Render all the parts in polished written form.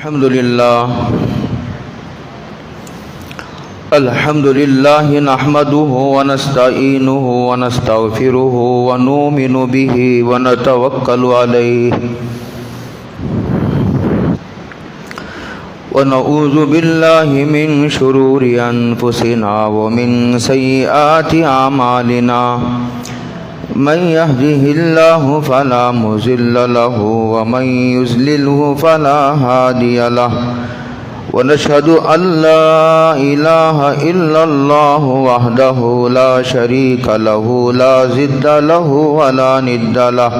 الحمد لله نحمده ونستعينه ونستغفره ونؤمن به ونتوكل عليه ونعوذ بالله من شرور أنفسنا ومن سيئات أعمالنا من يهده الله فلا مضل له ومن يضلله فلا هادي له ونشهد أن لا إله إلا الله وحده لا شريك له لا ضد له ولا ند له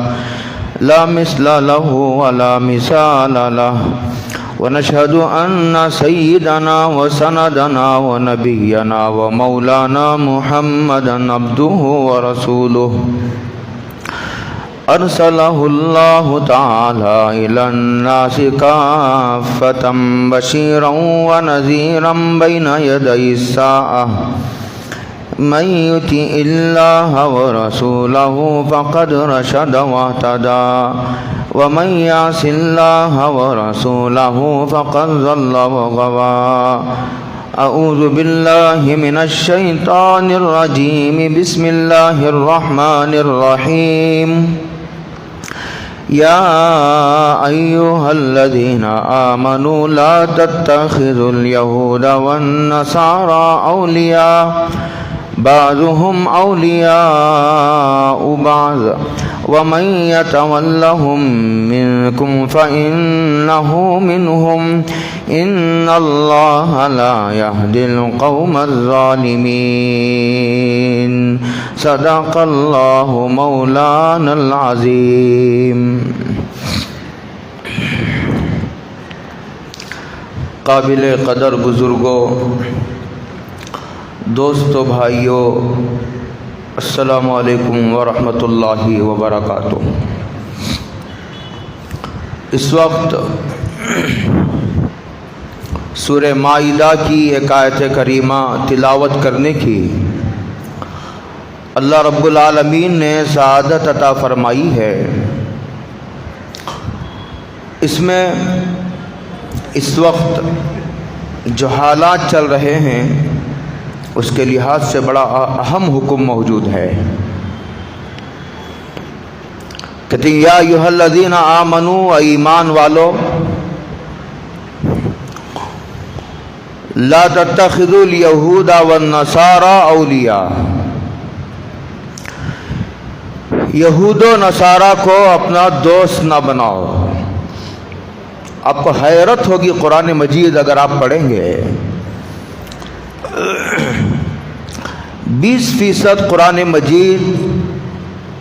لا مثل له ولا مثال له ونشهد أن سيدنا وسندنا ونبينا ومولانا محمدا عبده ورسوله أرسله الله تعالى إلى الناس كافة بشيرا ونذيرا بين يدي الساعة من يطع الله ورسوله فقد رشد واهتدى ومن يعص الله ورسوله فقد ضل وغوى أعوذ بالله من الشيطان الرجيم بسم الله الرحمن الرحيم يا أيها الذين آمنوا لا تتخذوا اليهود والنصارى أولياء بعضهم أولياء بعض ومن يتولهم منكم فإنه منهم إن الله لا يهدي القوم الظالمين صدق الله مولانا العظيم. قابل قدر بزرگوں، دوستو، بھائیو، السلام علیکم ورحمۃ اللہ وبرکاتہ۔ اس وقت سورہ مائدہ کی ایک آیت کریمہ تلاوت کرنے کی اللہ رب العالمین نے سعادت عطا فرمائی ہے۔ اس میں اس وقت جو حالات چل رہے ہیں اس کے لحاظ سے بڑا اہم حکم موجود ہے۔ کہتے ہیں یا ایھا الذین آمنوا، ایمان والو، لا تتخذوا الیہود والنصارى اولیاء، یہود و نصارہ کو اپنا دوست نہ بناؤ۔ آپ کو حیرت ہوگی، قرآن مجید اگر آپ پڑھیں گے 20% قرآن مجید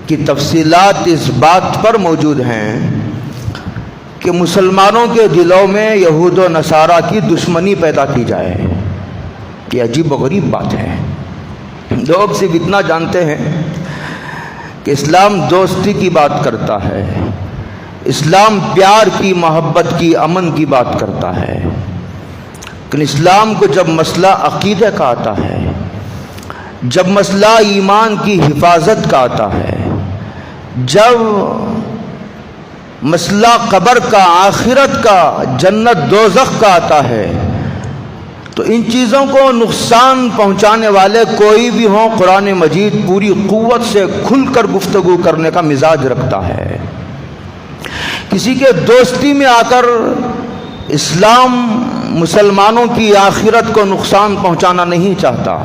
کی تفصیلات اس بات پر موجود ہیں کہ مسلمانوں کے دلوں میں یہود و نصارہ کی دشمنی پیدا کی جائے۔ یہ عجیب و غریب بات ہے۔ لوگ صرف اتنا جانتے ہیں کہ اسلام دوستی کی بات کرتا ہے، اسلام پیار کی، محبت کی، امن کی بات کرتا ہے، لیکن اسلام کو جب مسئلہ عقیدہ کا آتا ہے، جب مسئلہ ایمان کی حفاظت کا آتا ہے، جب مسئلہ قبر کا، آخرت کا، جنت دوزخ کا آتا ہے، تو ان چیزوں کو نقصان پہنچانے والے کوئی بھی ہوں، قرآن مجید پوری قوت سے کھل کر گفتگو کرنے کا مزاج رکھتا ہے۔ کسی کے دوستی میں آ کر اسلام مسلمانوں کی آخرت کو نقصان پہنچانا نہیں چاہتا۔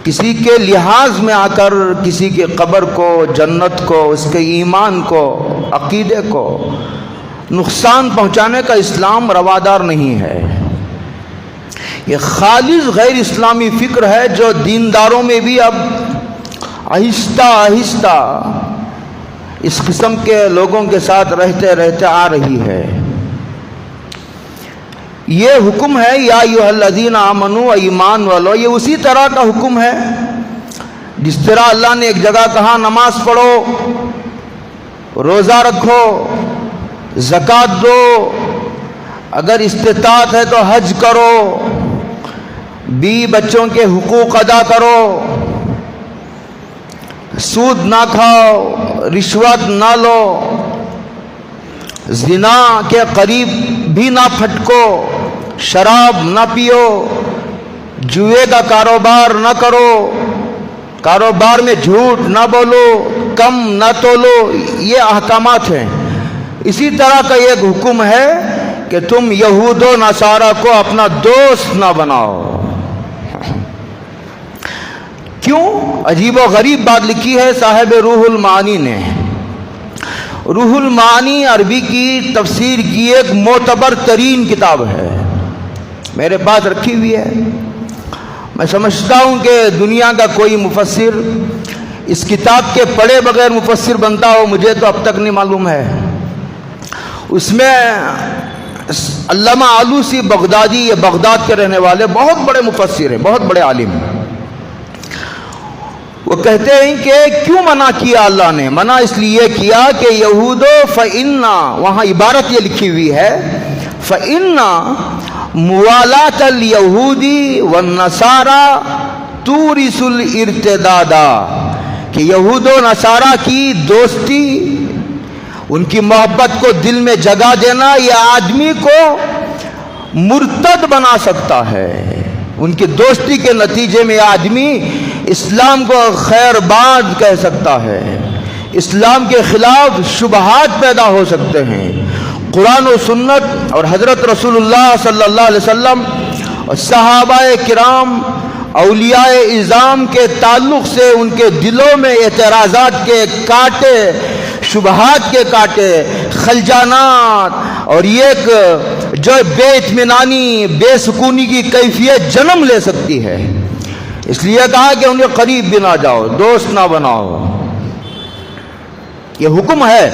کسی کے لحاظ میں آ کر کسی کے قبر کو، جنت کو، اس کے ایمان کو، عقیدے کو نقصان پہنچانے کا اسلام روادار نہیں ہے۔ یہ خالص غیر اسلامی فکر ہے جو دینداروں میں بھی اب آہستہ آہستہ اس قسم کے لوگوں کے ساتھ رہتے رہتے آ رہی ہے۔ یہ حکم ہے یا ایھا الذین آمنوا، ایمان والو، یہ اسی طرح کا حکم ہے جس طرح اللہ نے ایک جگہ کہا نماز پڑھو، روزہ رکھو، زکوٰۃ دو، اگر استطاعت ہے تو حج کرو، بیوی بچوں کے حقوق ادا کرو، سود نہ کھاؤ، رشوت نہ لو، زنا کے قریب بھی نہ پھٹکو، شراب نہ پیو، جوئے کا کاروبار نہ کرو، کاروبار میں جھوٹ نہ بولو، کم نہ تولو، یہ احکامات ہیں۔ اسی طرح کا ایک حکم ہے کہ تم یہود و نصارہ کو اپنا دوست نہ بناؤ۔ کیوں؟ عجیب و غریب بات لکھی ہے صاحب روح المعانی نے۔ روح المعانی عربی کی تفسیر کی ایک معتبر ترین کتاب ہے، میرے پاس رکھی ہوئی ہے۔ میں سمجھتا ہوں کہ دنیا کا کوئی مفسر اس کتاب کے پڑھے بغیر مفسر بنتا ہو، مجھے تو اب تک نہیں معلوم ہے۔ اس میں علامہ آلوسی بغدادی، یہ بغداد کے رہنے والے بہت بڑے مفسر ہیں، بہت بڑے عالم ہیں۔ وہ کہتے ہیں کہ کیوں منع کیا اللہ نے؟ منع اس لیے کیا کہ یہودو فَإِنَّا، وہاں عبارت یہ لکھی ہوئی ہے فَإِنَّا موالات الیہودی والنصارى تورث الارتداد، کہ یہود و نصارہ کی دوستی، ان کی محبت کو دل میں جگہ دینا یہ آدمی کو مرتد بنا سکتا ہے۔ ان کی دوستی کے نتیجے میں آدمی اسلام کو خیر باد کہہ سکتا ہے، اسلام کے خلاف شبہات پیدا ہو سکتے ہیں۔ قرآن و سنت اور حضرت رسول اللہ صلی اللہ علیہ وسلم اور صحابہ کرام، اولیاء اعظام کے تعلق سے ان کے دلوں میں اعتراضات کے کانٹے، شبہات کے کانٹے، خلجانات اور ایک جو بے اطمینانی، بے سکونی کی کیفیت جنم لے سکتی ہے۔ اس لیے کہا کہ ان کے قریب بھی نہ جاؤ، دوست نہ بناؤ۔ یہ حکم ہے،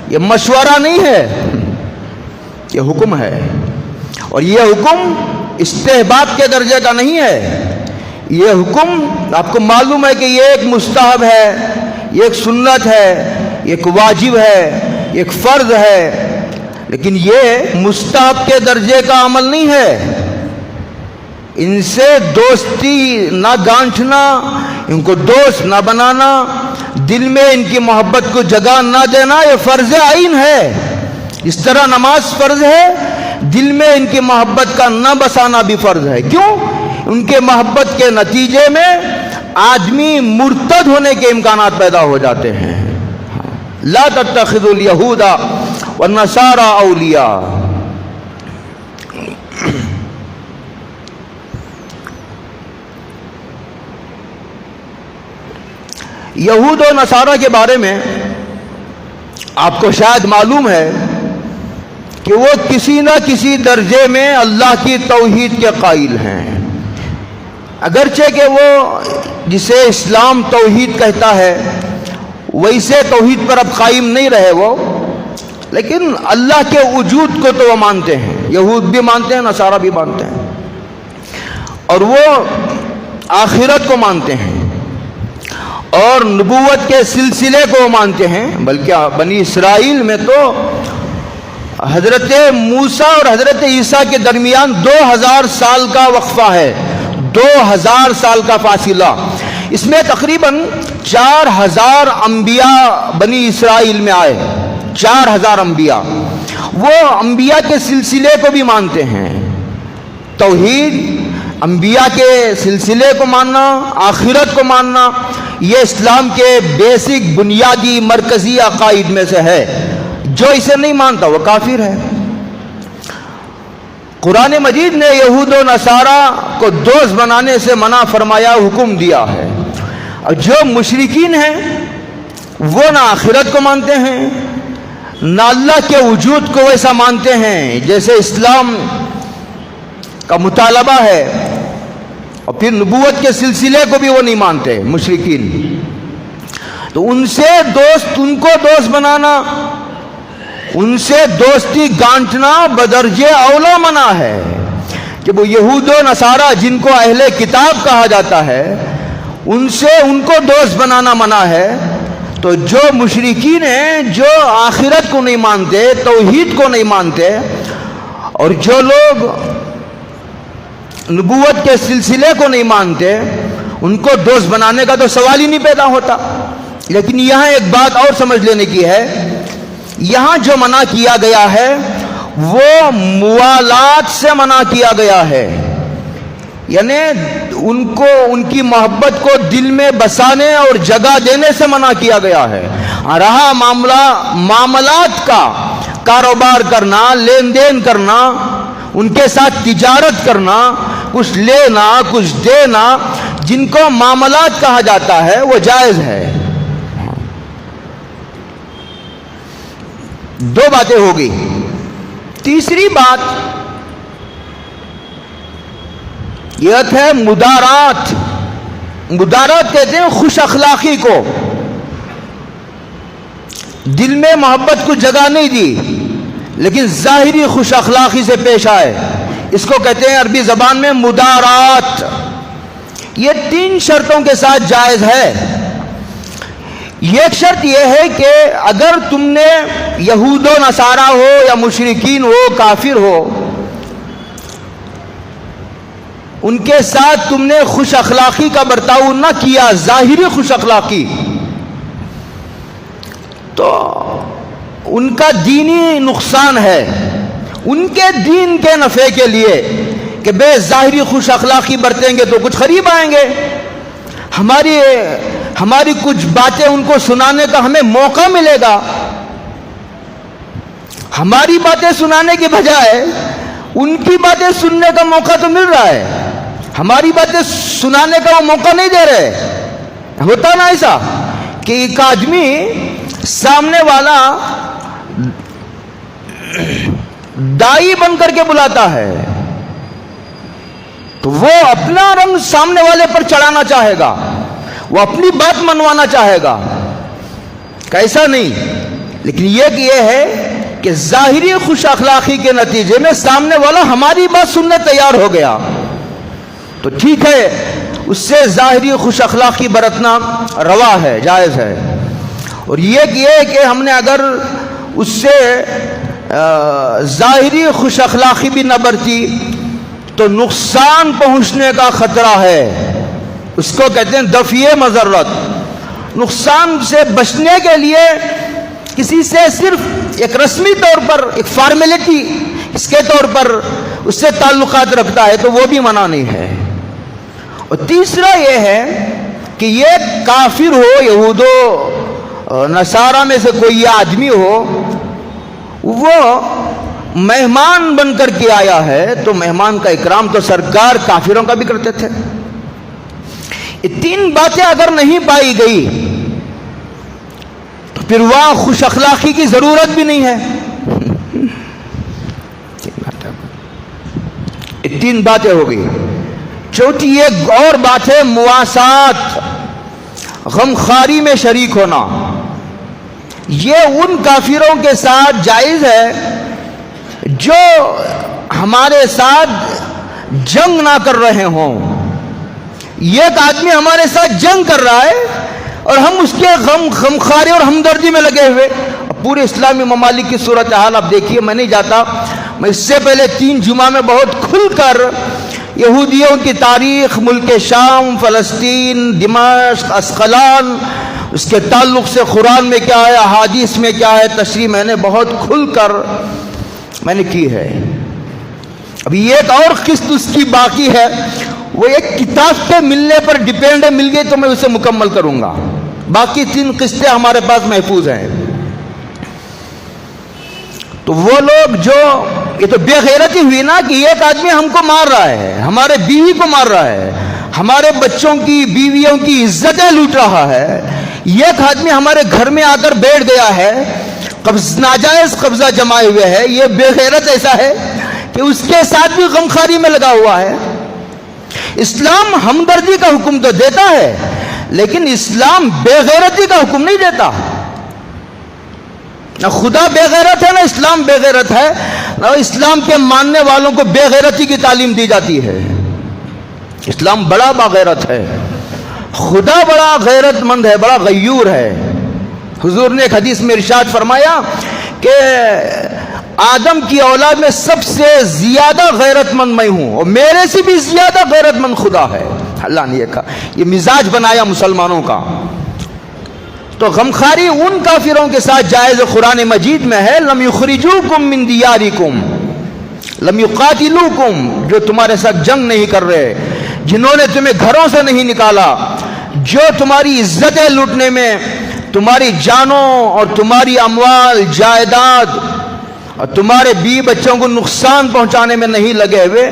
یہ مشورہ نہیں ہے، یہ حکم ہے۔ اور یہ حکم استحباب کے درجے کا نہیں ہے، یہ حکم آپ کو معلوم ہے کہ یہ ایک مستحب ہے، یہ ایک سنت ہے، یہ ایک واجب ہے، یہ ایک فرض ہے، لیکن یہ مستحب کے درجے کا عمل نہیں ہے۔ ان سے دوستی نہ گانٹھنا، ان کو دوست نہ بنانا، دل میں ان کی محبت کو جگہ نہ دینا، یہ فرض عین ہے۔ اس طرح نماز فرض ہے، دل میں ان کی محبت کا نہ بسانا بھی فرض ہے۔ کیوں؟ ان کے محبت کے نتیجے میں آدمی مرتد ہونے کے امکانات پیدا ہو جاتے ہیں۔ لا تتخذوا اليہود والنصارى اولیاء۔ یہود و نصارہ کے بارے میں آپ کو شاید معلوم ہے کہ وہ کسی نہ کسی درجے میں اللہ کی توحید کے قائل ہیں، اگرچہ کہ وہ جسے اسلام توحید کہتا ہے ویسے توحید پر اب قائم نہیں رہے وہ، لیکن اللہ کے وجود کو تو وہ مانتے ہیں، یہود بھی مانتے ہیں، نصارہ بھی مانتے ہیں، اور وہ آخرت کو مانتے ہیں اور نبوت کے سلسلے کو مانتے ہیں۔ بلکہ بنی اسرائیل میں تو حضرت موسیٰ اور حضرت عیسیٰ کے درمیان 2000 سال کا وقفہ ہے، 2000 سال کا فاصلہ۔ اس میں تقریباً 4000 انبیاء بنی اسرائیل میں آئے، 4000 انبیاء۔ وہ انبیاء کے سلسلے کو بھی مانتے ہیں، توحید، انبیاء کے سلسلے کو ماننا، آخرت کو ماننا، یہ اسلام کے بیسک بنیادی مرکزی عقائد میں سے ہے۔ جو اسے نہیں مانتا وہ کافر ہے۔ قرآن مجید نے یہود و نصارہ کو دوست بنانے سے منع فرمایا، حکم دیا ہے۔ اور جو مشرکین ہیں وہ نہ آخرت کو مانتے ہیں، نہ اللہ کے وجود کو ویسا مانتے ہیں جیسے اسلام کا مطالبہ ہے، اور پھر نبوت کے سلسلے کو بھی وہ نہیں مانتے مشرکین۔ تو ان سے دوست، ان کو دوست بنانا، ان سے دوستی گانٹنا بدرجہ اولا منع ہے۔ کہ وہ یہود و نصارہ جن کو اہل کتاب کہا جاتا ہے ان سے ان کو دوست بنانا منع ہے، تو جو مشرکین ہیں، جو آخرت کو نہیں مانتے، توحید کو نہیں مانتے، اور جو لوگ نبوت کے سلسلے کو نہیں مانتے، ان کو دوست بنانے کا تو سوال ہی نہیں پیدا ہوتا۔ لیکن یہاں ایک بات اور سمجھ لینے کی ہے، یہاں جو منع کیا گیا ہے وہ موالات سے منع کیا گیا ہے، یعنی ان کی محبت کو دل میں بسانے اور جگہ دینے سے منع کیا گیا ہے۔ رہا معاملات کا، کاروبار کرنا، لین دین کرنا، ان کے ساتھ تجارت کرنا، کچھ لینا کچھ دینا، جن کو معاملات کہا جاتا ہے وہ جائز ہے۔ دو باتیں ہوگی۔ تیسری بات یہ ہے مدارات۔ مدارات کہتے ہیں خوش اخلاقی کو، دل میں محبت کو جگہ نہیں دی لیکن ظاہری خوش اخلاقی سے پیش آئے، اس کو کہتے ہیں عربی زبان میں مدارات۔ یہ 3 شرطوں کے ساتھ جائز ہے۔ ایک شرط یہ ہے کہ اگر تم نے یہود و نصارہ ہو یا مشرکین ہو، کافر ہو، ان کے ساتھ تم نے خوش اخلاقی کا برتاؤ نہ کیا، ظاہری خوش اخلاقی، تو ان کا دینی نقصان ہے۔ ان کے دین کے نفع کے لیے کہ بے ظاہری خوش اخلاقی برتیں گے تو کچھ قریب آئیں گے، ہماری کچھ باتیں ان کو سنانے کا ہمیں موقع ملے گا، ہماری باتیں سنانے کے بجائے ان کی باتیں سننے کا موقع تو مل رہا ہے، ہماری باتیں سنانے کا وہ موقع نہیں دے رہے۔ ہوتا نا ایسا کہ ایک آدمی سامنے والا دائی بن کر کے بلاتا ہے تو وہ اپنا رنگ سامنے والے پر چڑھانا چاہے گا، وہ اپنی بات منوانا چاہے گا، کیسا نہیں، لیکن یہ ہے کہ ظاہری خوش اخلاقی کے نتیجے میں سامنے والا ہماری بات سننے تیار ہو گیا تو ٹھیک ہے، اس سے ظاہری خوش اخلاقی برتنا روا ہے، جائز ہے۔ اور یہ کہ ہم نے اگر اس سے ظاہری خوش اخلاقی بھی نہ برتی تو نقصان پہنچنے کا خطرہ ہے، اس کو کہتے ہیں دفعہ مضرت۔ نقصان سے بچنے کے لیے کسی سے صرف ایک رسمی طور پر، ایک فارمیلٹی اس کے طور پر اس سے تعلقات رکھتا ہے تو وہ بھی منع نہیں ہے۔ اور تیسرا یہ ہے کہ یہ کافر ہو، یہود و نصارہ میں سے کوئی آدمی ہو، وہ مہمان بن کر کے آیا ہے تو مہمان کا اکرام تو سرکار کافروں کا بھی کرتے تھے۔ یہ 3 باتیں اگر نہیں پائی گئی تو پھر وہاں خوش اخلاقی کی ضرورت بھی نہیں ہے۔ یہ 3 باتیں ہو گئی۔ چوتھی ایک اور بات ہے مواسات، غمخواری میں شریک ہونا۔ یہ ان کافروں کے ساتھ جائز ہے جو ہمارے ساتھ جنگ نہ کر رہے ہوں۔ ایک آدمی ہمارے ساتھ جنگ کر رہا ہے اور ہم اس کے غمخواری اور ہمدردی میں لگے ہوئے۔ پورے اسلامی ممالک کی صورتحال آپ دیکھیے، میں نہیں جاتا، میں اس سے پہلے 3 جمعہ میں بہت کھل کر یہودیوں کی تاریخ، ملک شام، فلسطین، دمشق، اسقلان، اس کے تعلق سے قرآن میں کیا ہے، احادیث میں کیا ہے، تشریح میں نے بہت کھل کر میں نے کی ہے۔ ابھی ایک اور قسط اس کی باقی ہے، وہ ایک کتاب کے ملنے پر ڈیپینڈ ہے، مل گئی تو میں اسے مکمل کروں گا۔ باقی 3 قسطیں ہمارے پاس محفوظ ہیں۔ تو وہ لوگ جو، یہ تو بے غیرتی ہوئی نا کہ ایک آدمی ہم کو مار رہا ہے، ہمارے بیوی کو مار رہا ہے، ہمارے بچوں کی، بیویوں کی عزتیں لوٹ رہا ہے، ایک آدمی ہمارے گھر میں آ کر بیٹھ گیا ہے، ناجائز قبضہ جمائے ہوئے ہے۔ یہ بے غیرت ایسا ہے کہ اس کے ساتھ بھی غمخواری میں لگا ہوا ہے۔ اسلام ہمدردی کا حکم تو دیتا ہے لیکن اسلام بے غیرتی کا حکم نہیں دیتا۔ نہ خدا بے غیرت ہے، نہ اسلام بے غیرت ہے، نہ اسلام کے ماننے والوں کو بے غیرتی کی تعلیم دی جاتی ہے۔ اسلام بڑا باغیرت ہے، خدا بڑا غیرت مند ہے، بڑا غیور ہے۔ حضور نے ایک حدیث میں ارشاد فرمایا کہ آدم کی اولاد میں سب سے زیادہ غیرت مند میں ہوں اور میرے سے بھی زیادہ غیرت مند خدا ہے۔ اللہ نے یہ کہا، یہ مزاج بنایا مسلمانوں کا۔ تو غمخواری ان کافروں کے ساتھ جائز قرآن مجید میں ہے، لم یخرجوکم من دیارکم لم یقاتلوکم، جو تمہارے ساتھ جنگ نہیں کر رہے، جنہوں نے تمہیں گھروں سے نہیں نکالا، جو تمہاری عزتیں لوٹنے میں، تمہاری جانوں اور تمہاری اموال جائیداد اور تمہارے بیوی بچوں کو نقصان پہنچانے میں نہیں لگے ہوئے،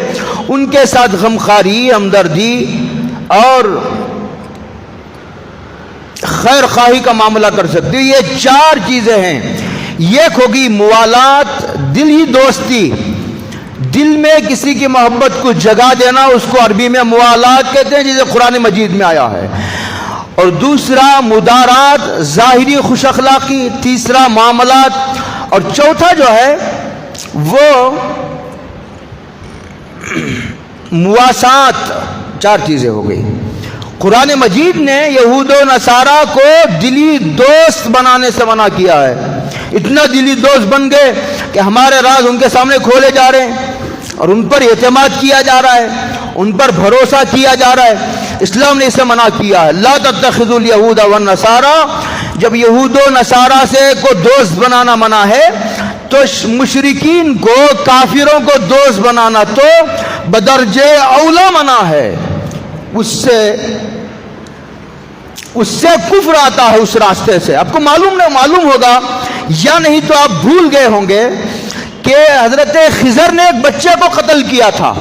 ان کے ساتھ غمخواری، ہمدردی اور خیر خواہی کا معاملہ کر سکتے ہو۔ یہ چار چیزیں ہیں۔ ایک ہوگی موالات، دل ہی دوستی، دل میں کسی کی محبت کو جگا دینا، اس کو عربی میں موالات کہتے ہیں، جسے قرآن مجید میں آیا ہے۔ اور دوسرا مدارات، ظاہری خوش اخلاقی، تیسرا معاملات، اور چوتھا جو ہے وہ مواسات۔ چار چیزیں ہو گئی۔ قرآن مجید نے یہود و نصارہ کو دلی دوست بنانے سے منع کیا ہے۔ اتنا دلی دوست بن گئے کہ ہمارے راز ان کے سامنے کھولے جا رہے ہیں اور ان پر اعتماد کیا جا رہا ہے، ان پر بھروسہ کیا جا رہا ہے۔ اسلام نے اسے منع کیا ہے، لا تتخذوا الیہود والنصارى۔ جب یہود و نصارہ سے کو دوست بنانا منع ہے تو مشرکین کو، کافروں کو دوست بنانا تو بدرجہ اولا منع ہے۔ اس سے کفر آتا ہے، اس راستے سے۔ آپ کو معلوم ہوگا یا نہیں تو آپ بھول گئے ہوں گے کہ حضرت خضر نے ایک بچے کو قتل کیا تھا۔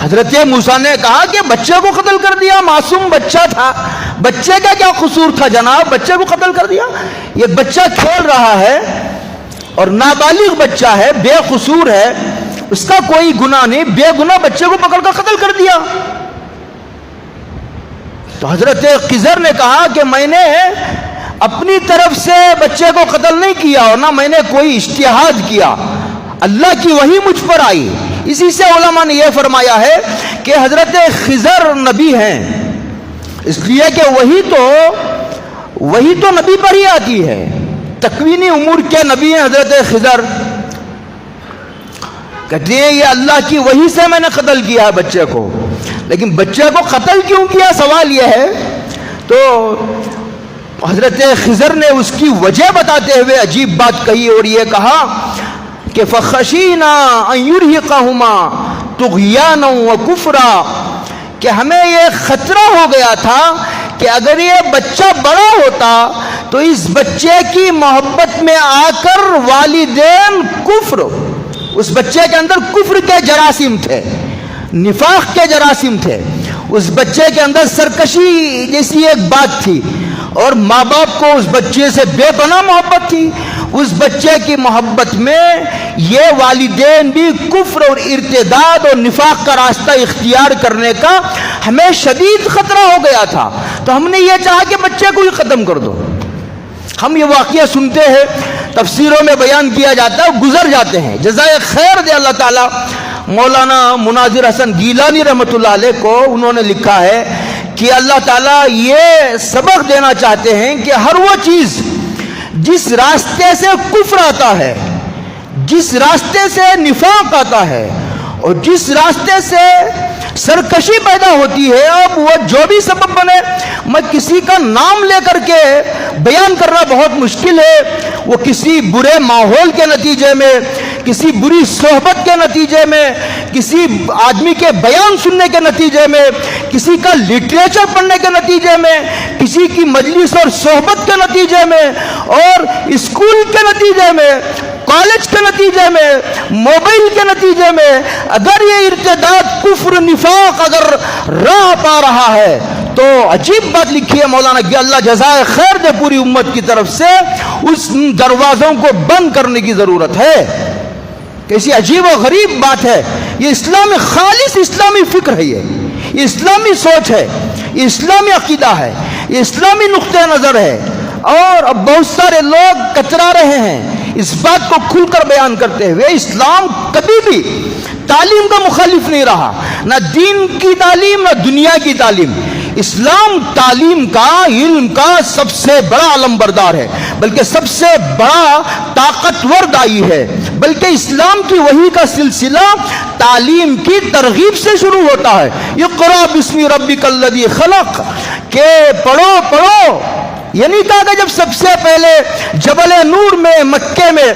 حضرت موسیٰ نے کہا کہ بچے کو قتل کر دیا، معصوم بچہ تھا، بچے کا کیا قصور تھا جناب، بچے کو قتل کر دیا۔ یہ بچہ کھیل رہا ہے اور نابالغ بچہ ہے، بے قصور ہے، اس کا کوئی گناہ نہیں، بے گناہ بچے کو پکڑ کر قتل کر دیا۔ تو حضرت خضر نے کہا کہ میں نے اپنی طرف سے بچے کو قتل نہیں کیا اور نہ میں نے کوئی اجتہاد کیا، اللہ کی وحی مجھ پر آئی۔ اسی سے علماء نے یہ فرمایا ہے کہ حضرت خضر نبی ہیں، اس لیے کہ وہی تو نبی پر ہی آتی ہے، تکوینی امور کے نبی ہیں حضرت خضر۔ کہتے ہیں یہ اللہ کی وحی سے میں نے قتل کیا ہے بچے کو، لیکن بچے کو قتل کیوں کیا، سوال یہ ہے۔ تو حضرت خضر نے اس کی وجہ بتاتے ہوئے عجیب بات کہی اور یہ کہا کہ فَخَشِينَا أَن يُرْهِقَهُمَا طُغْيَانًا وَكُفْرًا، کہ ہمیں یہ خطرہ ہو گیا تھا کہ اگر یہ بچہ بڑا ہوتا تو اس بچے کی محبت میں آ کر والدین کفر، اس بچے کے اندر کفر کے جراثیم تھے، نفاق کے جراثیم تھے، اس بچے کے اندر سرکشی جیسی ایک بات تھی، اور ماں باپ کو اس بچے سے بے پناہ محبت تھی۔ اس بچے کی محبت میں یہ والدین بھی کفر اور ارتداد اور نفاق کا راستہ اختیار کرنے کا ہمیں شدید خطرہ ہو گیا تھا، تو ہم نے یہ چاہا کہ بچے کو ہی ختم کر دو۔ ہم یہ واقعہ سنتے ہیں، تفسیروں میں بیان کیا جاتا ہے، گزر جاتے ہیں، جزائے خیر دے اللہ تعالیٰ مولانا مناظر حسن گیلانی رحمۃ اللہ علیہ کو۔ انہوں نے لکھا ہے کہ اللہ تعالیٰ یہ سبق دینا چاہتے ہیں کہ ہر وہ چیز جس راستے سے کفر آتا ہے، جس راستے سے نفاق آتا ہے اور جس راستے سے سرکشی پیدا ہوتی ہے، اب وہ جو بھی سبب بنے، میں کسی کا نام لے کر کے بیان کرنا بہت مشکل ہے، وہ کسی برے ماحول کے نتیجے میں، کسی بری صحبت کے نتیجے میں، کسی آدمی کے بیان سننے کے نتیجے میں، کسی کا لٹریچر پڑھنے کے نتیجے میں، کسی کی مجلس اور صحبت کے نتیجے میں، اور اسکول کے نتیجے میں، کالج کے نتیجے میں، موبائل کے نتیجے میں، اگر یہ ارتداد کفر نفاق اگر راہ پا رہا ہے تو عجیب بات لکھی ہے مولانا کہ اللہ جزائے خیر دے پوری امت کی طرف سے، اس دروازوں کو بند کرنے کی ضرورت ہے۔ کیسی عجیب و غریب بات ہے، یہ اسلامی خالص اسلامی فکر ہے، یہ اسلامی سوچ ہے، یہ اسلامی عقیدہ ہے، یہ اسلامی نقطہ نظر ہے، اور اب بہت سارے لوگ کترا رہے ہیں اس بات کو کھل کر بیان کرتے ہوئے۔ اسلام کبھی بھی تعلیم کا مخالف نہیں رہا، نہ دین کی تعلیم نہ دنیا کی تعلیم۔ اسلام تعلیم کا، علم کا سب سے بڑا علم بردار ہے، بلکہ سب سے بڑا طاقتور دائی ہے، بلکہ اسلام کی وحی کا سلسلہ تعلیم کی ترغیب سے شروع ہوتا ہے۔ اقرأ بسم ربک الذی خلق، کہ پڑھو یہ نہیں کہا کہ جب سب سے پہلے جبل نور میں مکے میں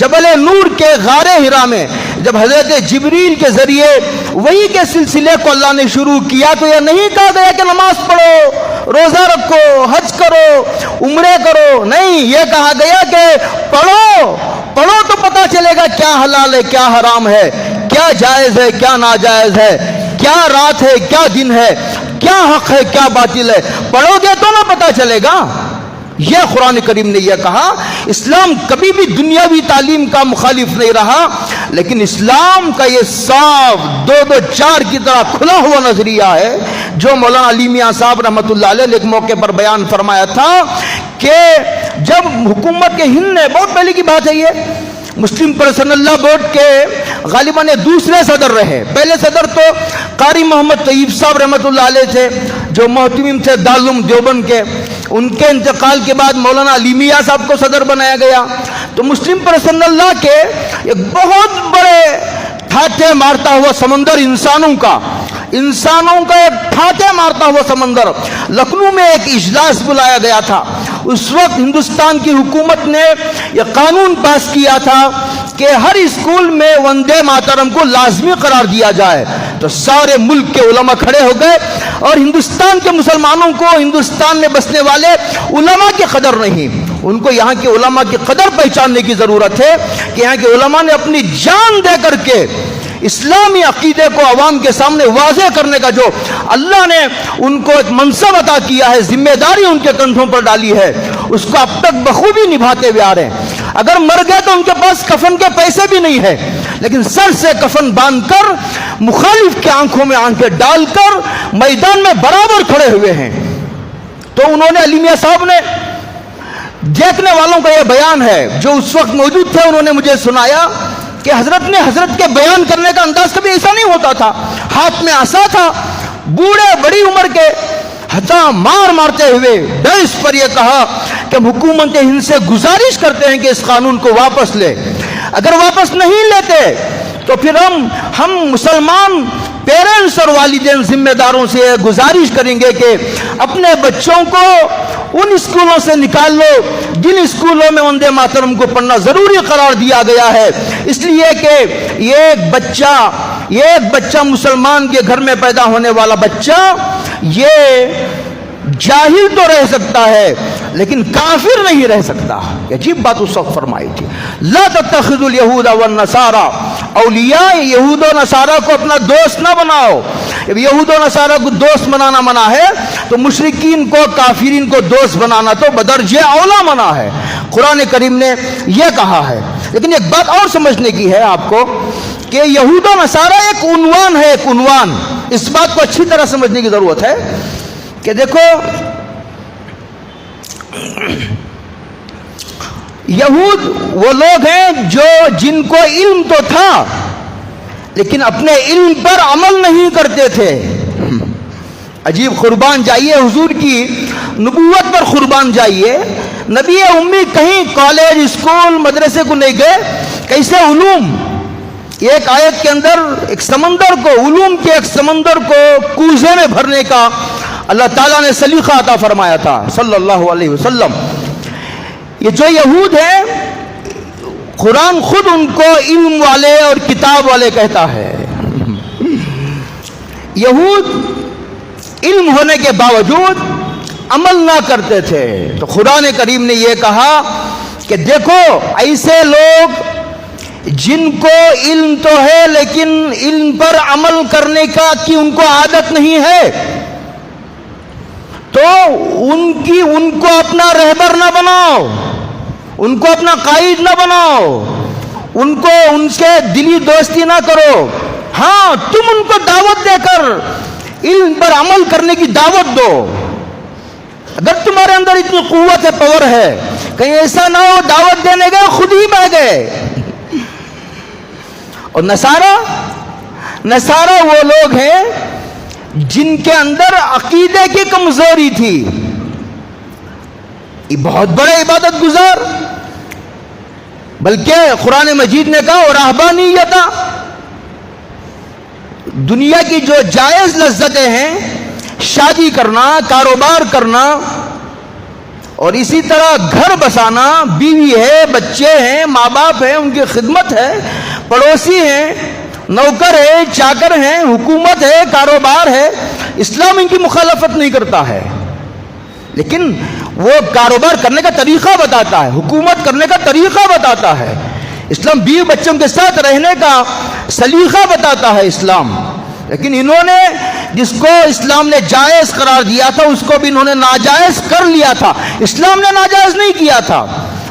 جبل نور کے غار ہرا میں جب حضرت جبریل کے ذریعے وحی کے سلسلے کو اللہ نے شروع کیا تو یہ نہیں کہا گیا کہ نماز پڑھو، روزہ رکھو، حج کرو، عمرے کرو. نہیں، یہ کہا گیا کہ پڑھو پڑھو تو پتہ چلے گا کیا حلال ہے کیا حرام ہے، کیا جائز ہے کیا ناجائز ہے، کیا رات ہے کیا دن ہے، کیا حق ہے کیا باطل ہے. پڑھو گے تو نہ پتہ چلے گا. یہ قرآن کریم نے یہ کہا. اسلام کبھی بھی دنیاوی تعلیم کا مخالف نہیں رہا، لیکن اسلام کا یہ صاف 2-2-4 کی طرح کھلا ہوا نظریہ ہے جو مولانا علی میاں صاحب رحمۃ اللہ علیہ نے ایک موقع پر بیان فرمایا تھا کہ جب حکومت کے ہند نے، بہت پہلے کی بات ہے یہ، مسلم پرسنل لا بورڈ کے غالباً دوسرے صدر رہے. پہلے صدر تو قاری محمد طیب صاحب رحمۃ اللہ علیہ تھے جو محتمم تھے دارالعلوم دیوبند کے. ان کے انتقال کے بعد مولانا علی میاں صاحب کو صدر بنایا گیا. تو مسلم پرسنل لا کے ایک بہت بڑے ٹھاٹھے مارتا ہوا سمندر انسانوں کا ایک ٹھاٹھے مارتا ہوا سمندر. لکھنؤ میں ایک اجلاس بلایا گیا تھا. اس وقت ہندوستان کی حکومت نے یہ قانون پاس کیا تھا کہ ہر اسکول میں وندے ماترم کو لازمی قرار دیا جائے. تو سارے ملک کے علماء کھڑے ہو گئے اور ہندوستان کے مسلمانوں کو ہندوستان میں بسنے والے علماء کی قدر نہیں. ان کو یہاں کے علماء کی قدر پہچاننے کی ضرورت ہے کہ یہاں کے علماء نے اپنی جان دے کر کے اسلامی عقیدے کو عوام کے سامنے واضح کرنے کا جو اللہ نے ان کو ایک منصب عطا کیا ہے، ذمہ داری ان کے کندھوں پر ڈالی ہے، اس کو اب تک بخوبی نبھاتے ہوئے آ رہے ہیں. اگر مر گئے تو ان کے پاس کفن کے پیسے بھی نہیں ہے، لیکن سر سے کفن باندھ کر مخالف کے آنکھوں میں آنکھیں ڈال کر میدان میں برابر کھڑے ہوئے ہیں. تو انہوں نے علی میاں صاحب نے، دیکھنے والوں کا یہ بیان ہے جو اس وقت موجود تھے، انہوں نے مجھے سنایا کہ حضرت کے بیان کرنے کا انداز کبھی ایسا نہیں ہوتا تھا. ہاتھ میں عصا تھا، بوڑھے بڑی عمر کے ہتھا مارتے ہوئے ڈیس پر یہ کہا کہ ہم حکومت ہند سے گزارش کرتے ہیں کہ اس قانون کو واپس لے. اگر واپس نہیں لیتے تو پھر ہم مسلمان پیرنٹس اور والدین ذمہ داروں سے گزارش کریں گے کہ اپنے بچوں کو ان اسکولوں سے نکال لو جن اسکولوں میں وندے ماترم کو پڑھنا ضروری قرار دیا گیا ہے، اس لیے کہ یہ ایک بچہ مسلمان کے گھر میں پیدا ہونے والا بچہ یہ جاہل تو رہ سکتا ہے لیکن کافر نہیں رہ سکتا. عجیب بات اس وقت فرمائی تھی. لا تتخذوا اليهود والنصارى اولیاء، یہود و نصارہ کو اپنا دوست نہ بناؤ. جب یہود و نصارہ کو دوست بنانا منع ہے تو مشرکین کو، کافرین کو دوست بنانا تو بدرجہ اولا منع ہے. قرآن کریم نے یہ کہا ہے. لیکن ایک بات اور سمجھنے کی ہے آپ کو کہ یہود و نصارہ ایک عنوان ہے، ایک عنوان. اس بات کو اچھی طرح سمجھنے کی ضرورت ہے کہ دیکھو یہود وہ لوگ ہیں جن کو علم تو تھا لیکن اپنے علم پر عمل نہیں کرتے تھے. عجیب، قربان جائیے حضور کی نبوت پر قربان جائیے. نبی امی کہیں کالج اسکول مدرسے کو نہیں گئے. کیسے علوم، ایک آیت کے اندر ایک سمندر کو، علوم کے ایک سمندر کو کوزے میں بھرنے کا اللہ تعالیٰ نے سلیقہ عطا فرمایا تھا صلی اللہ علیہ وسلم. یہ جو یہود ہیں قرآن خود ان کو علم والے اور کتاب والے کہتا ہے. یہود علم ہونے کے باوجود عمل نہ کرتے تھے. تو قرآن کریم نے یہ کہا کہ دیکھو ایسے لوگ جن کو علم تو ہے لیکن علم پر عمل کرنے کی ان کو عادت نہیں ہے، تو ان کو اپنا رہبر نہ بناؤ، ان کو اپنا قائد نہ بناؤ، ان سے دلی دوستی نہ کرو. ہاں تم ان کو دعوت دے کر علم پر عمل کرنے کی دعوت دو. اگر تمہارے اندر اتنی قوت ہے، پاور ہے، کہیں ایسا نہ ہو دعوت دینے گئے خود ہی بہ گئے. اور نصارہ وہ لوگ ہیں جن کے اندر عقیدے کی کمزوری تھی. یہ بہت بڑے عبادت گزار، بلکہ قرآن مجید نے کہا اور رہبانیت، دنیا کی جو جائز لذتیں ہیں، شادی کرنا، کاروبار کرنا اور اسی طرح گھر بسانا، بیوی ہے، بچے ہیں، ماں باپ ہیں، ان کی خدمت ہے، پڑوسی ہیں، نوکر ہے، چاکر ہیں، حکومت ہے، کاروبار ہے، اسلام ان کی مخالفت نہیں کرتا ہے، لیکن وہ کاروبار کرنے کا طریقہ بتاتا ہے، حکومت کرنے کا طریقہ بتاتا ہے اسلام، بیوی بچوں کے ساتھ رہنے کا سلیقہ بتاتا ہے اسلام۔ لیکن انہوں نے جس کو اسلام نے جائز قرار دیا تھا اس کو بھی انہوں نے ناجائز کر لیا تھا، اسلام نے ناجائز نہیں کیا تھا،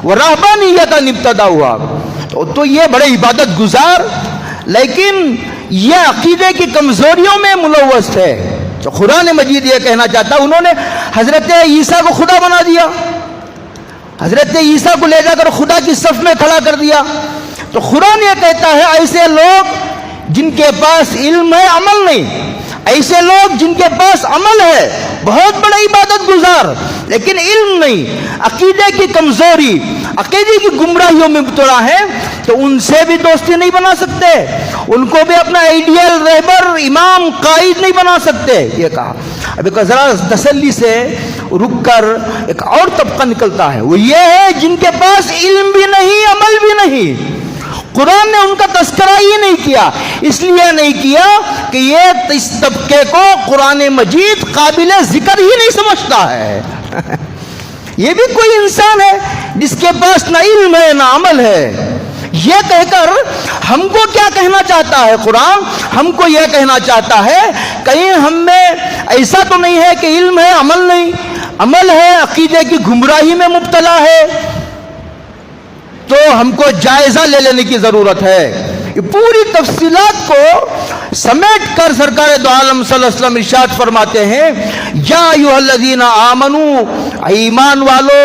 وہ رہبانیت ابتدا ہوا۔ تو یہ بڑے عبادت گزار لیکن یہ عقیدے کی کمزوریوں میں ملوث تھے۔ تو قرآن مجید یہ کہنا چاہتا، انہوں نے حضرت عیسیٰ کو خدا بنا دیا، حضرت عیسیٰ کو لے جا کر خدا کی صف میں کھڑا کر دیا۔ تو قرآن یہ کہتا ہے ایسے لوگ جن کے پاس علم ہے عمل نہیں، ایسے لوگ جن کے پاس عمل ہے بہت بڑا عبادت گزار لیکن علم نہیں، عقیدے کی کمزوری، عقیدے کی گمراہیوں میں مبتلا ہے، تو ان سے بھی دوستی نہیں بنا سکتے، ان کو بھی اپنا آئیڈیل رہبر امام قائد نہیں بنا سکتے۔ یہ کہا اب ایک ذرا تسلی سے رک کر ایک اور طبقہ نکلتا ہے، وہ یہ ہے جن کے پاس علم بھی نہیں عمل بھی نہیں۔ قرآن نے ان کا تذکرہ ہی نہیں کیا، اس لیے نہیں کیا کہ یہ اس طبقے کو قرآن مجید قابل ذکر ہی نہیں سمجھتا ہے۔ یہ بھی کوئی انسان ہے جس کے پاس نہ علم ہے نہ عمل ہے۔ یہ کہہ کر ہم کو کیا کہنا چاہتا ہے قرآن؟ ہم کو یہ کہنا چاہتا ہے کہیں ہم میں ایسا تو نہیں ہے کہ علم ہے عمل نہیں، عمل ہے عقیدے کی گمراہی میں مبتلا ہے، تو ہم کو جائزہ لے لینے کی ضرورت ہے۔ یہ پوری تفصیلات کو سمیٹ کر سرکار دو عالم صلی اللہ علیہ وسلم ارشاد فرماتے ہیں، یا ایھا الذین آمنو، ایمان والو،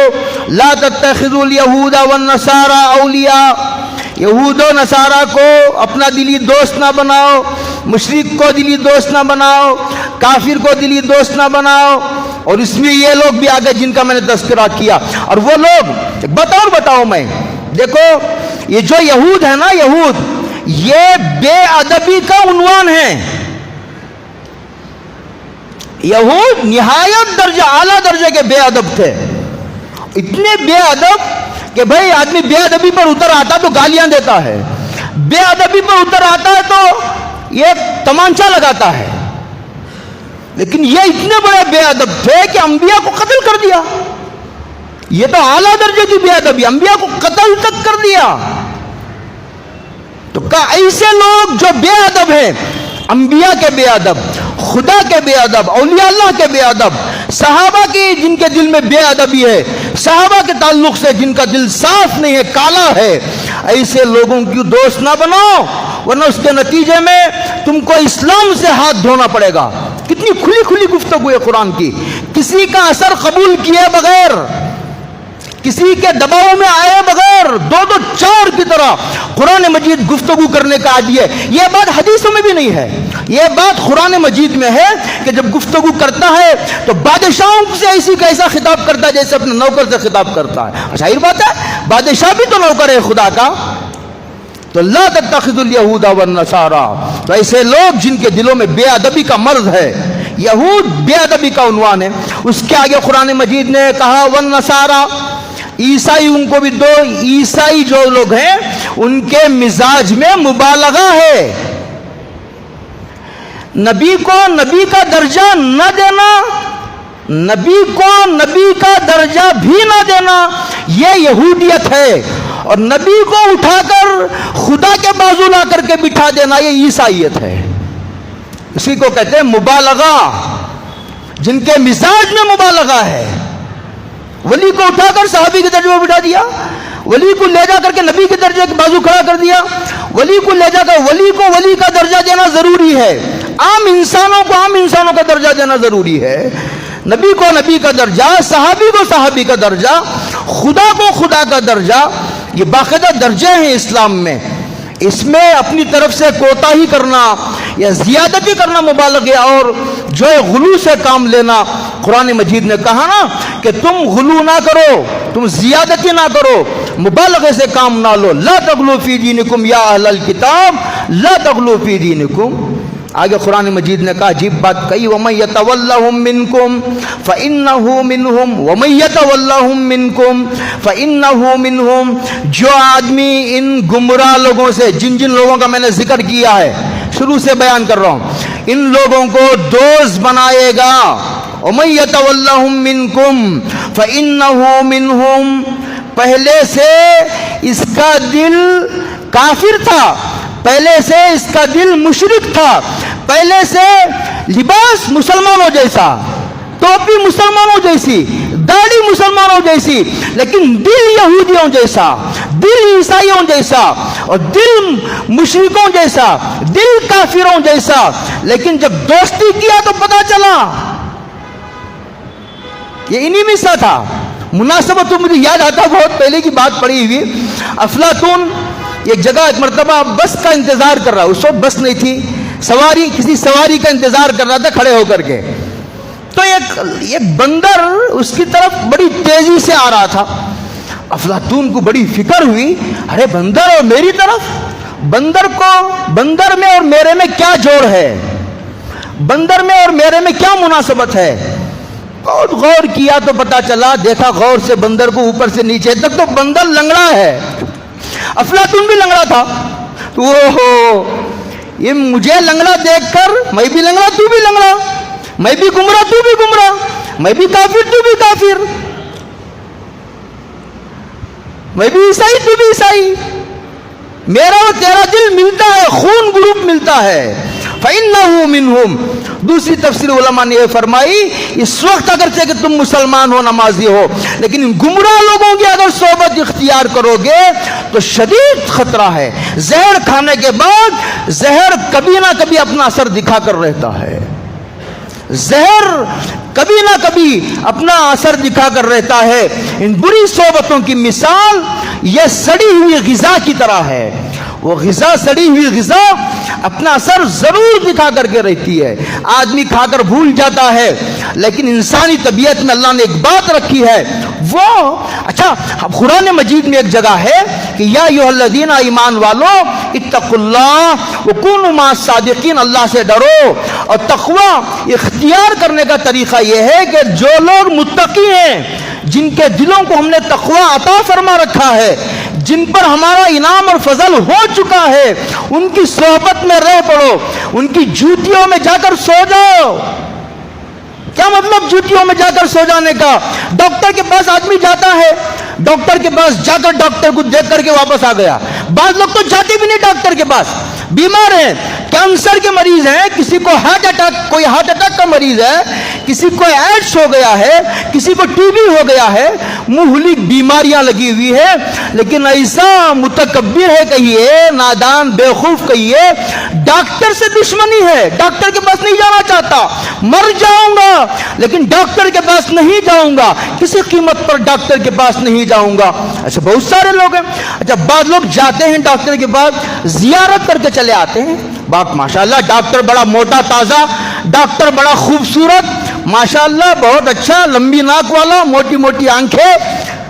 لا تتخذوا الیہود والنصارى اولیاء، یہود و نصارہ کو اپنا دلی دوست نہ بناؤ، مشرک کو دلی دوست نہ بناؤ، کافر کو دلی دوست نہ بناؤ۔ اور اس میں یہ لوگ بھی آگے جن کا میں نے تذکرہ کیا، اور وہ لوگ بتاؤ میں، دیکھو یہ جو یہود ہے نا، یہود یہ بے ادبی کا عنوان ہے۔ یہود نہایت درجہ اعلیٰ درجے کے بے ادب تھے، اتنے بے ادب کہ بھائی آدمی بے ادبی پر اتر آتا تو گالیاں دیتا ہے، بے ادبی پر اتر آتا ہے تو یہ تمانچہ لگاتا ہے، لیکن یہ اتنے بڑے بے ادب تھے کہ انبیاء کو قتل کر دیا۔ یہ تو اعلیٰ درجے کی بے ادبی، انبیاء کو قتل تک کر دیا۔ تو ایسے لوگ جو بے ادب ہیں، انبیاء کے بے ادب، خدا کے بے ادب، اولیاء اللہ کے بے ادب، صحابہ کی جن کے دل میں بے ادبی ہے، صحابہ کے تعلق سے جن کا دل صاف نہیں ہے، کالا ہے، ایسے لوگوں کی دوست نہ بناؤ، ورنہ اس کے نتیجے میں تم کو اسلام سے ہاتھ دھونا پڑے گا۔ کتنی کھلی کھلی گفتگو ہے قرآن کی، کسی کا اثر قبول کیے بغیر، کسی کے دباؤ میں آئے بغیر، دو چار کی طرح قرآن مجید گفتگو کرنے کا عادی ہے۔ یہ بات حدیثوں میں بھی نہیں ہے، یہ بات قرآن مجید میں ہے کہ جب گفتگو کرتا ہے تو بادشاہوں سے ایسی کیسا خطاب کرتا ہے جیسے اپنے نوکر سے خطاب کرتا ہے۔ ظاہر بات ہے بادشاہ بھی تو نوکر ہے خدا کا۔ تو لا تتخذوا الیہود والنصارى، تو ایسے لوگ جن کے دلوں میں بے ادبی کا مرض ہے، یہود بے ادبی کا عنوان ہے۔ اس کے آگے قرآن مجید نے کہا والنصارى، عیسائی، ان کو بھی دو، عیسائی جو لوگ ہیں ان کے مزاج میں مبالغہ ہے، نبی کو نبی کا درجہ نہ دینا، نبی کو نبی کا درجہ بھی نہ دینا، یہ یہودیت ہے، اور نبی کو اٹھا کر خدا کے بازو لا کر کے بٹھا دینا یہ عیسائیت ہے۔ اسی کو کہتے ہیں مبالغہ، جن کے مزاج میں مبالغہ ہے۔ ولی کو اٹھا کر صحابی کے درجے میں بٹھا دیا، ولی کو لے جا کر کے نبی کے درجے کے بازو کھڑا کر دیا، ولی کو لے جا کر ولی کو ولی کا درجہ دینا ضروری ہے، عام انسانوں کو عام انسانوں کا درجہ دینا ضروری ہے، نبی کو نبی کا درجہ، صحابی کو صحابی کا درجہ، خدا کو خدا کا درجہ، یہ باقاعدہ درجے ہیں اسلام میں۔ اس میں اپنی طرف سے کوتاہی کرنا یا زیادتی کرنا مبالغہ اور جو غلو سے کام لینا، قرآن مجید نے کہا نا کہ تم غلو نہ کرو، تم زیادتی نہ کرو، مبالغے سے کام نہ لو۔ لا تغلو فی دینکم یا اہل الکتاب لا تغلو فی دینکم، آگے قرآن مجید نے کہا عجیب بات کہی، وَمَن يَتَوَلَّهُم مِّنكُمْ فَإِنَّهُ مِنْهُمْ وَمَن يَتَوَلَّهُم مِّنكُمْ فَإِنَّهُ مِنْهُمْ۔ جو آدمی ان گمراہ لوگوں سے، جن جن لوگوں کا میں نے ذکر کیا ہے، شروع سے بیان کر رہا ہوں، ان لوگوں کو دوست بنائے گا، وَمَن يَتَوَلَّهُم مِّنكُمْ فَإِنَّهُ مِنْهُمْ، پہلے سے اس کا دل کافر تھا، پہلے سے اس کا دل مشرک تھا، پہلے سے لباس مسلمانوں جیسا، ٹوپی مسلمانوں جیسی، داڑھی مسلمانوں جیسی، لیکن دل یہودیوں جیسا، دل عیسائیوں جیسا، اور دل مشرکوں جیسا، دل کافروں جیسا۔ لیکن جب دوستی کیا تو پتا چلا یہ انہی میں سا تھا۔ مناسبت تو مجھے یاد آتا، بہت پہلے کی بات پڑی ہوئی، افلاطون ایک جگہ ایک مرتبہ بس کا انتظار کر رہا، اس وقت بس نہیں تھی، سواری، کسی سواری کا انتظار کر رہا تھا کھڑے ہو کر کے، تو ایک بندر اس کی طرف بڑی تیزی سے آ رہا تھا۔ افلاطون کو بڑی فکر ہوئی، ارے بندر اور میری طرف، بندر میں اور میرے میں کیا جوڑ ہے، بندر میں اور میرے میں کیا مناسبت ہے؟ بہت غور کیا تو پتا چلا، دیکھا غور سے بندر کو اوپر سے نیچے تک، تو بندر لنگڑا ہے، افلاطون بھی لنگڑا تھا۔ اوہو، یہ مجھے لنگڑا دیکھ کر میں بھی لنگڑا تو بھی لنگڑا، میں بھی گمراہ تو بھی گمراہ، میں بھی کافر تو بھی کافر، میں بھی عیسائی تو بھی عیسائی، میرا اور تیرا دل ملتا ہے، خون گروپ ملتا ہے۔ فَإِنَّهُ مِنْهُمْ۔ دوسری تفسیر علماء نے یہ فرمائی، اس وقت اگرچہ کہ تم مسلمان ہو، نمازی ہو، لیکن ان گمراہ لوگوں کی اگر صحبت اختیار کرو گے تو شدید خطرہ ہے۔ زہر کھانے کے بعد زہر کبھی نہ کبھی اپنا اثر دکھا کر رہتا ہے، زہر کبھی نہ کبھی اپنا اثر دکھا کر رہتا ہے۔ ان بری صحبتوں کی مثال یہ سڑی ہوئی غذا کی طرح ہے، وہ غذا، سڑی ہوئی غذا اپنا اثر ضرور دکھا کر کے رہتی ہے، آدمی کھا کر بھول جاتا ہے، لیکن انسانی طبیعت میں اللہ نے ایک بات رکھی ہے، وہ اچھا قرآن مجید میں ایک جگہ ہے کہ یا ایھا الذین، ایمان والو، اتقوا اللہ وکونوا مع الصادقین، اللہ سے ڈرو، اور تقوی اختیار کرنے کا طریقہ یہ ہے کہ جو لوگ متقی ہیں، جن کے دلوں کو ہم نے تقوی عطا فرما رکھا ہے، جن پر ہمارا انعام اور فضل ہو چکا ہے، ان کی صحبت میں رہ پڑو، ان کی جوتیوں میں جا کر سو جاؤ۔ کیا مطلب جوتیوں میں جا کر سو جانے کا؟ ڈاکٹر کے پاس آدمی جاتا ہے، ڈاکٹر کے پاس جا کر ڈاکٹر کو دیکھ کر کے واپس آ گیا۔ بعض لوگ تو جاتے بھی نہیں ڈاکٹر کے پاس، بیمار ہیں، کینسر کے مریض ہیں، کسی کو ہارٹ اٹیک، کوئی ہارٹ اٹیک کا مریض ہے، کسی کو ایڈس ہو گیا ہے، کسی کو ٹی بی ہو گیا ہے، مہلک بیماریاں لگی ہوئی ہے، لیکن ایسا متکبر ہے کہیے، نادان بیوقوف کہیے، ڈاکٹر سے دشمنی ہے، ڈاکٹر کے پاس نہیں جانا چاہتا، مر جاؤں گا لیکن ڈاکٹر کے پاس نہیں جاؤں گا، کسی قیمت پر ڈاکٹر کے پاس نہیں جاؤں گا۔ ایسے بہت سارے لوگ ہیں۔ اچھا بعض لوگ جاتے ہیں ڈاکٹر کے پاس، زیارت کر کے چلے آتے ہیں، باپ ماشاءاللہ ڈاکٹر بڑا موٹا تازہ، ڈاکٹر بڑا خوبصورت، ماشاءاللہ بہت اچھا، لمبی ناک والا، موٹی موٹی آنکھیں،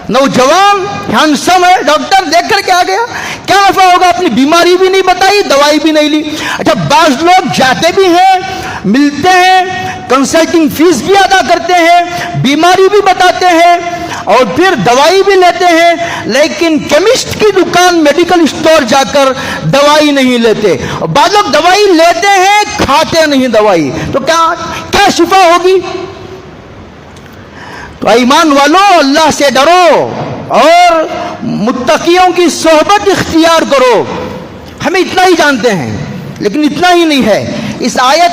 نوجوان، ہینڈسم ہے، ڈاکٹر دیکھ کر کے آ گیا، کیا نفع ہوگا؟ اپنی بیماری بھی نہیں بتائی، دوائی بھی نہیں لی۔ اچھا بعض لوگ جاتے بھی ہیں، ملتے ہیں، کنسلٹنگ فیس بھی ادا کرتے ہیں، بیماری بھی بتاتے ہیں، اور پھر دوائی بھی لیتے ہیں، لیکن کیمسٹ کی دکان، میڈیکل اسٹور جا کر دوائی نہیں لیتے۔ اور بعض لوگ دوائی لیتے ہیں، کھاتے نہیں دوائی، تو کیا شفا ہوگی؟ تو ایمان والو، اللہ سے ڈرو اور متقیوں کی صحبت اختیار کرو۔ ہمیں اتنا ہی جانتے ہیں، لیکن اتنا ہی نہیں ہے، اس آیت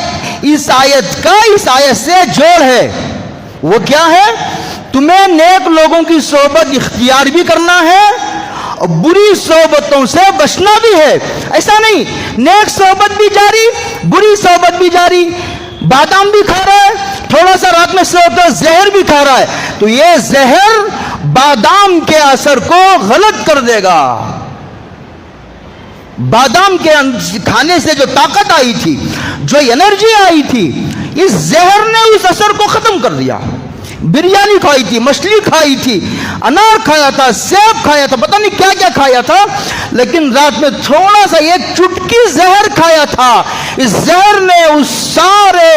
سے جوڑ ہے، وہ کیا ہے؟ تمہیں نیک لوگوں کی صحبت اختیار بھی کرنا ہے اور بری صحبتوں سے بچنا بھی ہے۔ ایسا نہیں نیک صحبت بھی جاری، بری صحبت بھی جاری، بادام بھی کھا رہا ہے، تھوڑا سا رات میں سوتا ہے، زہر بھی کھا رہا ہے، تو یہ زہر بادام کے اثر کو غلط کر دے گا۔ بادام کے کھانے سے جو طاقت آئی تھی، جو انرجی آئی تھی، اس زہر نے اس اثر کو ختم کر دیا۔ بریانی کھائی تھی، مچھلی کھائی تھی، انار کھایا تھا، سیب کھایا تھا، پتہ نہیں کیا کیا کھایا تھا، لیکن رات میں تھوڑا سا ایک چٹکی زہر کھایا تھا، اس زہر نے اس سارے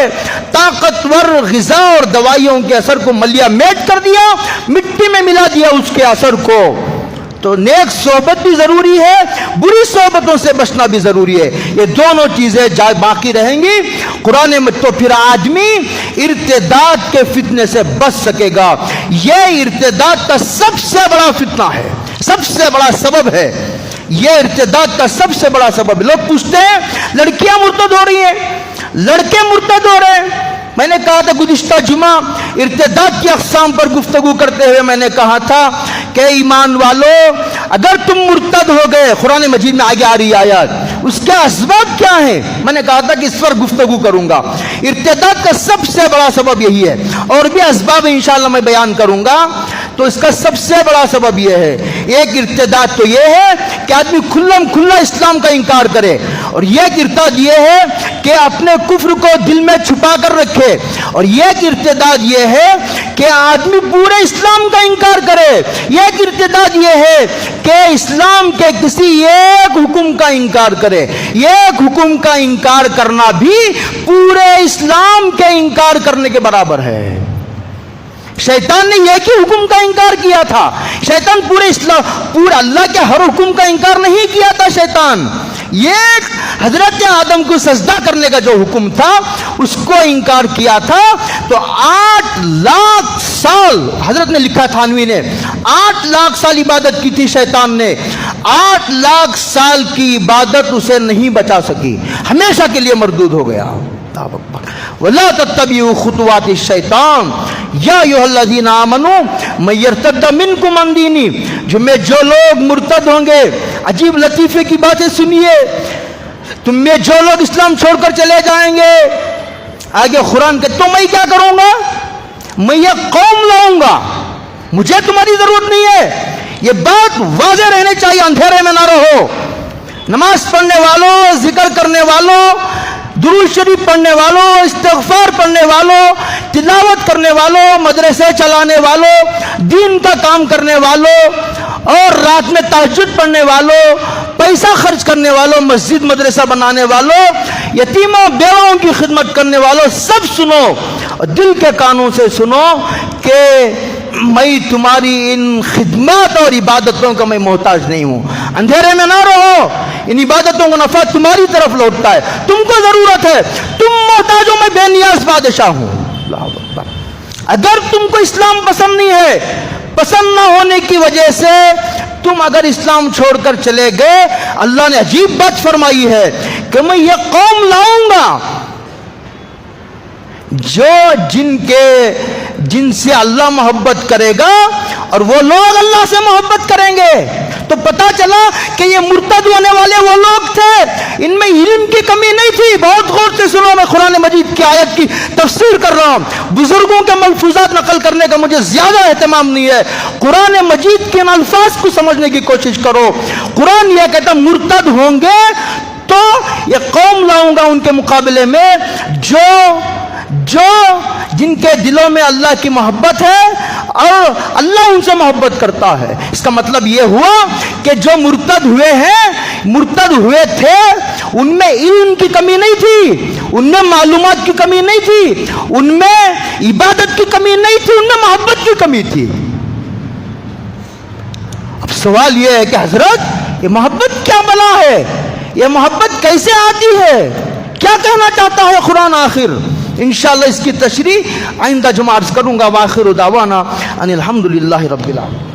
طاقتور غذا اور دوائیوں کے اثر کو ملیا میٹ کر دیا، مٹی میں ملا دیا اس کے اثر کو۔ تو نیک صحبت بھی ضروری ہے، بری صحبتوں سے بچنا بھی ضروری ہے، یہ دونوں چیزیں باقی رہیں گی قرآن میں، تو پھر آدمی ارتداد کے فتنے سے بچ سکے گا۔ یہ ارتداد کا سب سے بڑا فتنہ ہے، سب سے بڑا سبب ہے، یہ ارتداد کا سب سے بڑا سبب۔ لوگ پوچھتے ہیں لڑکیاں مرتد ہو رہی ہیں، لڑکے مرتد ہو رہے ہیں۔ میں نے کہا تھا گزشتہ جمعہ ارتداد کی اقسام پر گفتگو کرتے ہوئے میں نے کہا تھا کہ ایمان والو، اگر تم مرتد ہو گئے، قرآن مجید میں آگے آ رہی آیات، اس کے اسباب کیا ہیں؟ میں نے کہا تھا کہ اس پر گفتگو کروں گا۔ ارتداد کا سب سے بڑا سبب یہی ہے، اور بھی اسباب انشاءاللہ میں بیان کروں گا۔ تو اس کا سب سے بڑا سبب یہ ہے، ایک ارتداد تو یہ ہے کہ آدمی کھلم کھلا اسلام کا انکار کرے، اور ایک ارتداد یہ ہے کہ اپنے کفر کو دل میں چھپا کر رکھے، اور ایک ارتداد یہ ہے کہ آدمی پورے اسلام کا انکار کرے، ایک ارتداد یہ ہے کہ اسلام کے کسی ایک حکم کا انکار کرے۔ ایک حکم کا انکار کرنا بھی پورے اسلام کے انکار کرنے کے برابر ہے۔ شیطان نے ایک ہی حکم کا انکار کیا تھا، شیطان پورے اللہ کے ہر حکم کا انکار نہیں کیا تھا۔ شیطان یہ حضرت آدم کو سجدہ کرنے کا جو حکم تھا اس کو انکار کیا تھا۔ تو 8 لاکھ سال حضرت نے لکھا، تھانوی نے 8 لاکھ سال عبادت کی تھی شیطان نے، 8 لاکھ سال کی عبادت اسے نہیں بچا سکی، ہمیشہ کے لیے مردود ہو گیا۔ وَلَا تَتَّبِعُوا خُطُوَاتِ الشَّيْطَانِ یا ایھا الذین آمنوا مَن یرتد منکم عن دینہ، جو لوگ مرتد ہوں گے، عجیب لطیفے کی باتیں سنیے، تم میں جو لوگ اسلام چھوڑ کر چلے جائیں گے، آگے قرآن کہ تو میں کیا کروں گا؟ میں یہ قوم لاؤں گا، مجھے تمہاری ضرورت نہیں ہے۔ یہ بات واضح رہنے چاہیے، اندھیرے میں نہ رہو۔ نماز پڑھنے والوں، ذکر کرنے والوں، درود شریف پڑھنے والوں، استغفار پڑھنے والوں، تلاوت کرنے والوں، مدرسے چلانے والوں، دین کا کام کرنے والوں، اور رات میں تہجد پڑھنے والوں، پیسہ خرچ کرنے والوں، مسجد مدرسہ بنانے والوں، یتیموں بیواؤں کی خدمت کرنے والوں، سب سنو اور دل کے کانوں سے سنو کہ میں تمہاری ان خدمات اور عبادتوں کا میں محتاج نہیں ہوں۔ اندھیرے میں نہ رہو، ان عبادتوں کا نفع تمہاری طرف لوٹتا ہے، تم کو ضرورت ہے، تم محتاج ہو، میں بے نیاز بادشاہ ہوں۔ اللہ اکبر۔ اگر تم کو اسلام پسند نہیں ہے، پسند نہ ہونے کی وجہ سے تم اگر اسلام چھوڑ کر چلے گئے، اللہ نے عجیب بات فرمائی ہے کہ میں یہ قوم لاؤں گا جن سے اللہ محبت کرے گا، اور وہ لوگ اللہ سے محبت کریں گے۔ تو پتا چلا کہ یہ مرتد ہونے والے وہ لوگ تھے، ان میں علم کی کمی نہیں تھی۔ بہت غور سے سنو، میں قرآن مجید کی آیت کی تفسیر کر رہا ہوں، بزرگوں کے ملفوظات نقل کرنے کا مجھے زیادہ اہتمام نہیں ہے۔ قرآن مجید کے الفاظ کو سمجھنے کی کوشش کرو۔ قرآن یہ کہتا مرتد ہوں گے تو یہ قوم لاؤں گا ان کے مقابلے میں جو جن کے دلوں میں اللہ کی محبت ہے اور اللہ ان سے محبت کرتا ہے۔ اس کا مطلب یہ ہوا کہ جو مرتد ہوئے تھے، ان میں علم کی کمی نہیں تھی، ان میں معلومات کی کمی نہیں تھی، ان میں عبادت کی کمی نہیں تھی، ان میں محبت کی کمی تھی۔ اب سوال یہ ہے کہ حضرت یہ محبت کیا بلا ہے، یہ محبت کیسے آتی ہے، کیا کہنا چاہتا ہے قرآن آخر؟ انشاءاللہ اس کی تشریح آئندہ جمعہ عرض کروں گا۔ وآخر دعوانا ان الحمدللہ رب العالمین۔